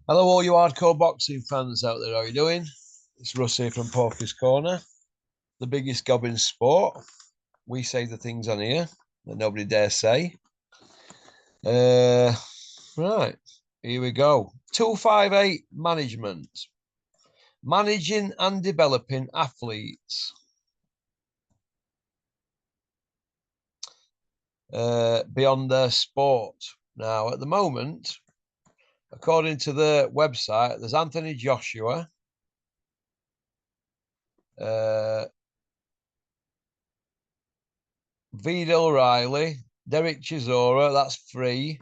Hello, all you hardcore boxing fans out there. How are you doing? It's Russ here from Porky's Corner, the biggest gob in sport. We say the things on here that nobody dare say. Uh, right, here we go. 258 management. Managing and developing athletes beyond their sport. Now, at the moment, according to the website, there's Anthony Joshua, uh, Vidal Riley, Derek Chisora, that's 3.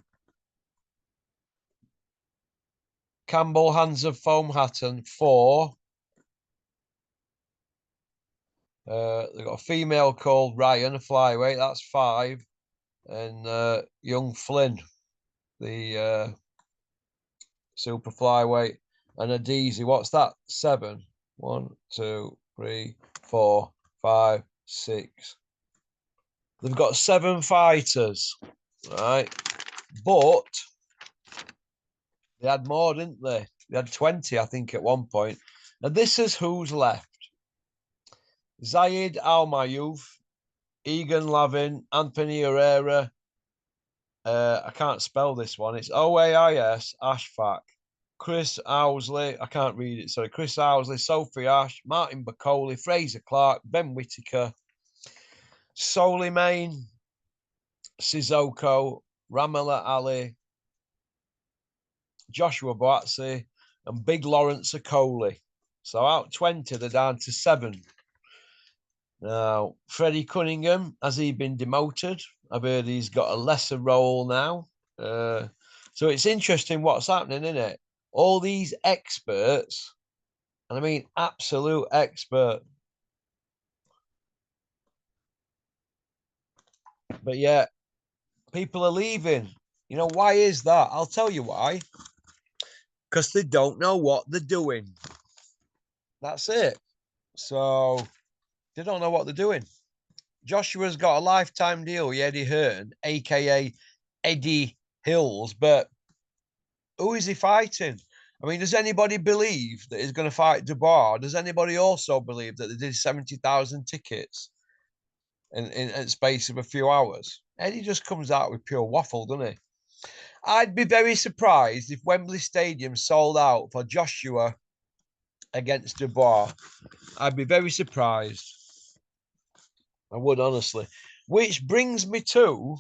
Campbell Hands of Foam Hatton, 4. They've got a female called Ryan, a flyweight, that's 5. And young Flynn, the super flyweight. And a Deasy, what's that? 7. 1, 2, 3, 4, 5, 6. They've got 7 fighters, right? But they had more, didn't they? They had 20, I think, at one point. Now, this is who's left. Zayed Al-Mayouf, Egan Lavin, Anthony Herrera. I can't spell this one. It's OAIS, Ashfaq. Chris Owsley, I can't read it, sorry. Chris Owsley, Sophie Ash, Martin Bacoli, Fraser Clark, Ben Whitaker, Soleiman, Sissoko, Ramala Ali, Joshua Boatsi, and Big Lawrence Okoli. So out 20, they're down to 7. Now, Freddie Cunningham, has he been demoted? I've heard he's got a lesser role now. So it's interesting what's happening, isn't it? All these experts, and I mean absolute expert. But yeah, people are leaving. You know, why is that? I'll tell you why. Because they don't know what they're doing. That's it. So they don't know what they're doing. Joshua's got a lifetime deal with Eddie Hearn, aka Eddie Hills, but who is he fighting? I mean, does anybody believe that he's going to fight Dubois? Does anybody also believe that they did 70,000 tickets in space of a few hours? Eddie just comes out with pure waffle, doesn't he? I'd be very surprised if Wembley Stadium sold out for Joshua against Dubois. I'd be very surprised. I would, honestly. Which brings me to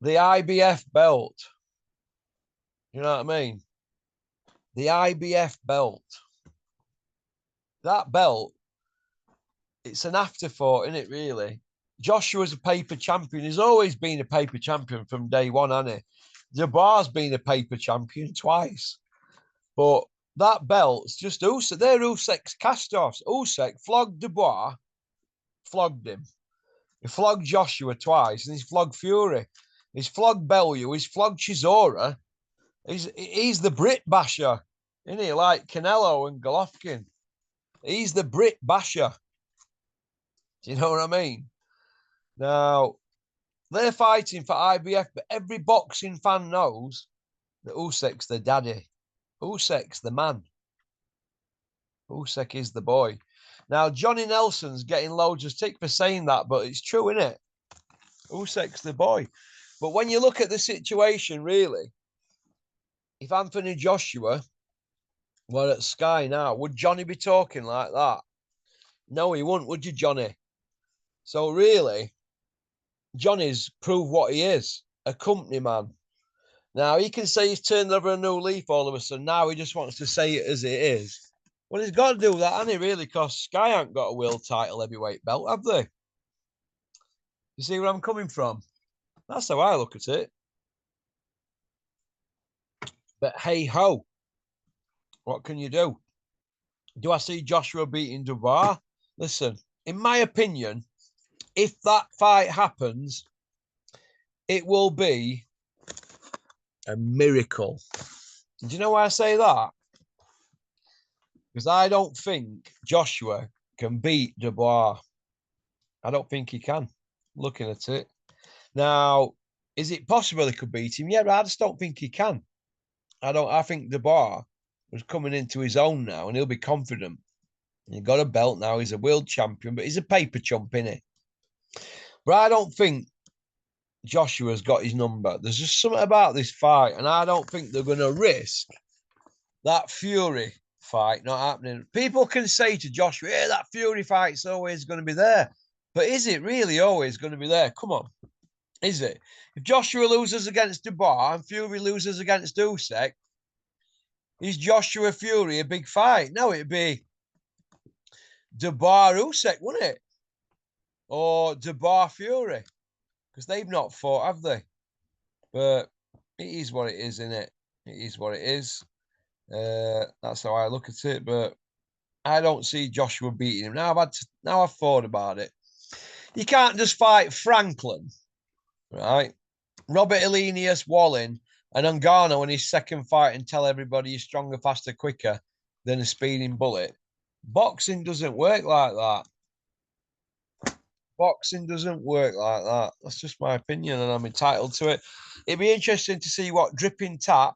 the IBF belt. You know what I mean? The IBF belt. That belt, it's an afterthought, isn't it, really? Joshua's a paper champion. He's always been a paper champion from day one, hasn't he? Dubois been a paper champion twice. But that belt's just Usyk. They're Usyk's cast-offs. Usyk flogged Dubois, flogged him. He flogged Joshua twice, and he's flogged Fury. He's flogged Bellew. He's flogged Chisora. He's the Brit basher, isn't he? Like Canelo and Golovkin. He's the Brit basher. Do you know what I mean? Now, they're fighting for IBF, but every boxing fan knows that Usyk's the daddy. Usyk's the man. Usyk is the boy. Now, Johnny Nelson's getting loads of stick for saying that, but it's true, isn't it? Usyk's the boy. But when you look at the situation, really, if Anthony Joshua were at Sky now, would Johnny be talking like that? No, he wouldn't, would you, Johnny? So really, Johnny's proved what he is, a company man. Now, he can say he's turned over a new leaf all of a sudden. Now he just wants to say it as it is. Well, he's got to do that, hasn't he, really? Because Sky ain't got a world title heavyweight belt, have they? You see where I'm coming from? That's how I look at it. But hey ho, what can you do? Do I see Joshua beating Dubois? Listen, in my opinion, if that fight happens, it will be a miracle. Do you know why I say that? Because I don't think Joshua can beat Dubois. I don't think he can, looking at it. Now, Is it possible he could beat him? Yeah, but I just don't think he can. I think Dubois was coming into his own now, and he'll be confident. He got a belt now. He's a world champion, but he's a paper chump, innit? But I don't think Joshua's got his number. There's just something about this fight, and I don't think they're going to risk that Fury fight not happening. People can say to Joshua, "Yeah, that Fury fight's always going to be there," but is it really always going to be there? Come on, is it? If Joshua loses against Dubois and Fury loses against Usyk, is Joshua Fury a big fight? No, it'd be Dubois Usyk, wouldn't it? Or Dubois Fury, because they've not fought, have they? But it is what it is, isn't it? It is what it is. That's how I look at it. But I don't see Joshua beating him. Now I've thought about it. You can't just fight Franklin, right? Robert Elenius Walling and Ngannou in his second fight and tell everybody he's stronger, faster, quicker than a speeding bullet. Boxing doesn't work like that. Boxing doesn't work like that. That's just my opinion, and I'm entitled to it. It'd be interesting to see what Dripping Tap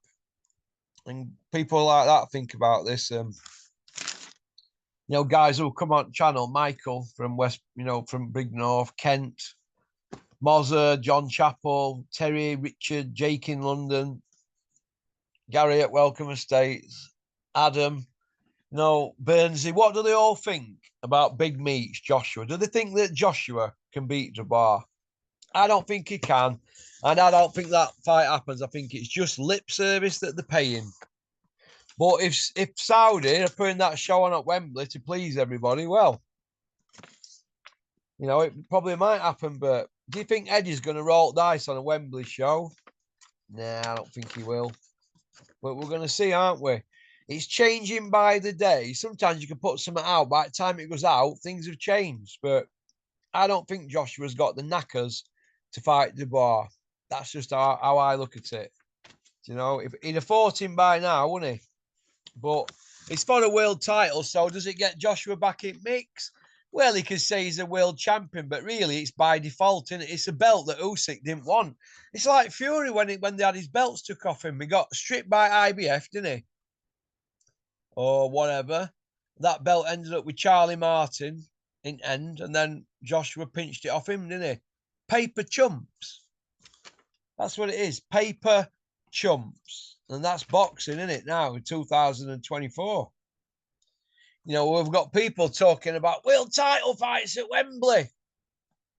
and people like that think about this. Guys who come on channel, Michael from West, from Big North, Kent, Mozza, John Chappell, Terry, Richard, Jake in London, Gary at Welcome Estates, Adam, Burnsy. What do they all think about Big Meats, Joshua? Do they think that Joshua can beat Dubois? I don't think he can. And I don't think that fight happens. I think it's just lip service that they're paying. But if Saudi are putting that show on at Wembley to please everybody, well, it probably might happen. But do you think Eddie's going to roll dice on a Wembley show? Nah, I don't think he will. But we're going to see, aren't we? It's changing by the day. Sometimes you can put something out. By the time it goes out, things have changed. But I don't think Joshua's got the knackers to fight Dubois. That's just how I look at it. If he'd have fought him by now, wouldn't he? But it's for a world title, so does it get Joshua back in mix? Well, he could say he's a world champion, but really it's by default, and it's a belt that Usyk didn't want. It's like Fury when they had his belts took off him. He got stripped by IBF, didn't he? Or whatever. That belt ended up with Charlie Martin in end, and then Joshua pinched it off him, didn't he? Paper chumps. That's what it is. Paper chumps. And that's boxing, isn't it, now in 2024? We've got people talking about world title fights at Wembley.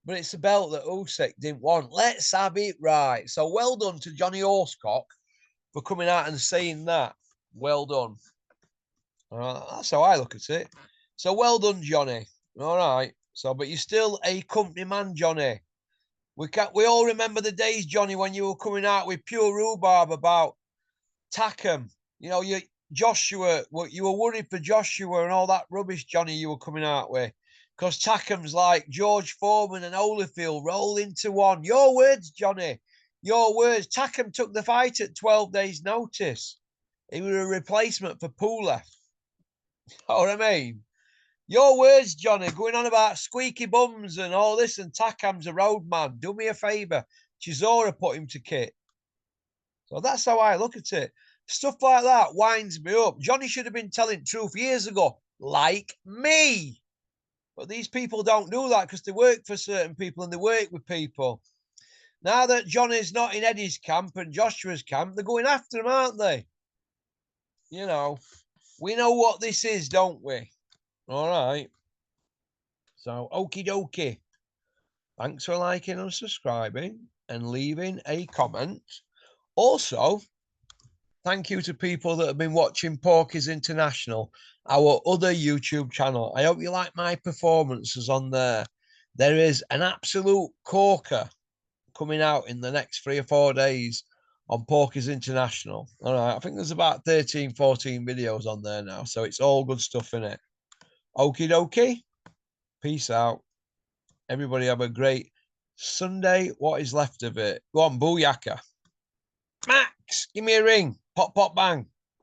But it's a belt that Usyk didn't want. Let's have it right. So well done to Johnny Horsecock for coming out and saying that. Well done. That's how I look at it. So well done, Johnny. All right. But you're still a company man, Johnny. We all remember the days, Johnny, when you were coming out with pure rhubarb about Takam. Joshua, you were worried for Joshua and all that rubbish, Johnny, you were coming out with. Because Takam's like George Foreman and Holyfield roll into one. Your words, Johnny. Your words. Takam took the fight at 12 days' notice. He was a replacement for Pulev. You know what I mean? Your words, Johnny, going on about squeaky bums and all this, and Takam's a roadman. Do me a favour. Chisora put him to kit. So that's how I look at it. Stuff like that winds me up. Johnny should have been telling truth years ago, like me. But these people don't do that because they work for certain people and they work with people. Now that Johnny's not in Eddie's camp and Joshua's camp, they're going after him, aren't they? We know what this is, don't we? All right. So, okie dokie. Thanks for liking and subscribing and leaving a comment. Also, thank you to people that have been watching Porky's International, our other YouTube channel. I hope you like my performances on there. There is an absolute corker coming out in the next 3 or 4 days on Porky's International. All right, I think there's about 13, 14 videos on there now. So it's all good stuff in it. Okie dokie. Peace out. Everybody have a great Sunday. What is left of it? Go on, booyaka. Max, give me a ring. Pop, pop, bang.